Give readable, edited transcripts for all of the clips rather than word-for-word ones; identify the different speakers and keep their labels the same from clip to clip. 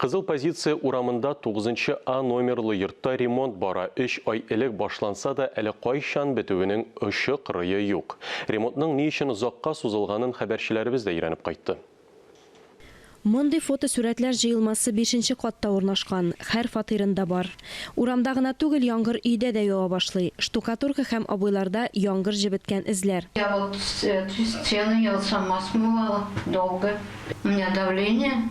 Speaker 1: Кызыл позиция урамында 9 А номерлы йортта ремонт бара. 3 ай элек башланса да, әле кайчан бетүенең очы-кырые юк. Ремонтның ни өчен озакка сузылганын хәбәрчеләребез дә өйрәнеп кайтты.
Speaker 2: Мондый фотосурәтләр җыелмасы 5-нче катта урнашкан, һәр фатирында бар. Урамда гына түгел, яңгыр өйдә дә ява башлый. Штукатурка һәм абыйларда яңгыр җебеткән эзләр.
Speaker 3: Я вот стены я сама смывала долго. У меня давление.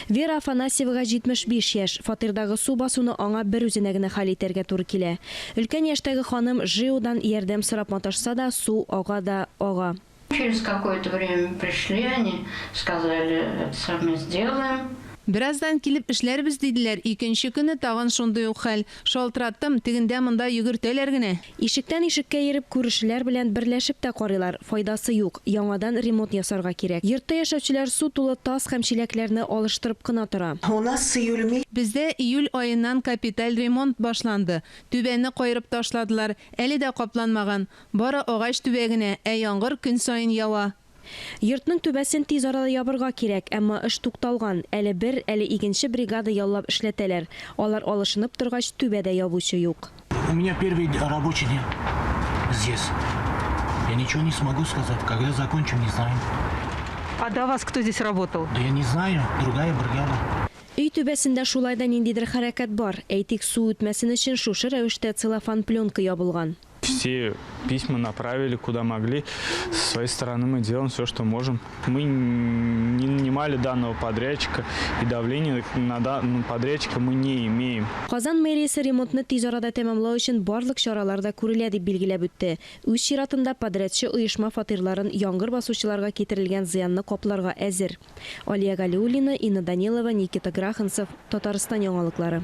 Speaker 2: Вера Афанасьевага 75 яшь. Фатирдагы су басуны аңа бер үзенә генә хәл итәргә туры килә. Өлкән яшьтәге ханым ЖЭОдан ярдәм сорап маташса да, су ага да ага.
Speaker 3: Через какое-то время пришли они, сказали, это сами сделаем.
Speaker 4: Бираздан килеп эшләрбез диделәр. Икенче көнне тагын шундый ук хәл. Шалтыраттым, тегендә монда йөгертәләр генә.
Speaker 2: Ишектән ишеккә йөреп күрешеләр белән берләшеп тә карыйлар. Файдасы юк. Яңадан ремонт ясарга кирәк. Йортта яшәүчеләр су тулы таз һәм чиләкләрне алыштырып кына тора.
Speaker 5: У нас с июля
Speaker 4: Бездә июль аеннан капиталь ремонт башланды. Түбәнне кайрып ташладылар. Әле дә капланмаган. Бары агач түбәгенә, ә яңгыр көн саен ява.
Speaker 2: Йортның түбәсен тиз арада ябырга кирәк, әмма эш тукталган. Әле бер, әле икенче бригада яллап эшләтәләр. Алар алышынып торгач, түбәдә ябучы юк.
Speaker 6: У меня первый рабочий день здесь. Я ничего не смогу сказать. Когда закончим, не знаю.
Speaker 7: А до вас кто здесь работал?
Speaker 6: Да я не знаю. Другая бригада.
Speaker 2: Өй түбәсендә шулай да ниндидер хәрәкәт бар. Әйтик, су үтмәсен өчен шушы рәвештә целлофан пленка ябылган.
Speaker 8: Все письма направили куда могли. С своей стороны мы делаем все, что можем. Мы не нанимали данного подрядчика, и давление на подрядчика мы не имеем.
Speaker 2: Казан мэриясе ремонтны тиз арада тәмамлау өчен барлык чараларда күрелә дип билгеләп үтте. Үз чиратында подрядчы оешма фатирларын яңгыр басучыларга китерелгән зыянны капларга әзер. Алия Галиуллина, Инна Данилова, Никита Граханцев, Татарстан яңалыклары.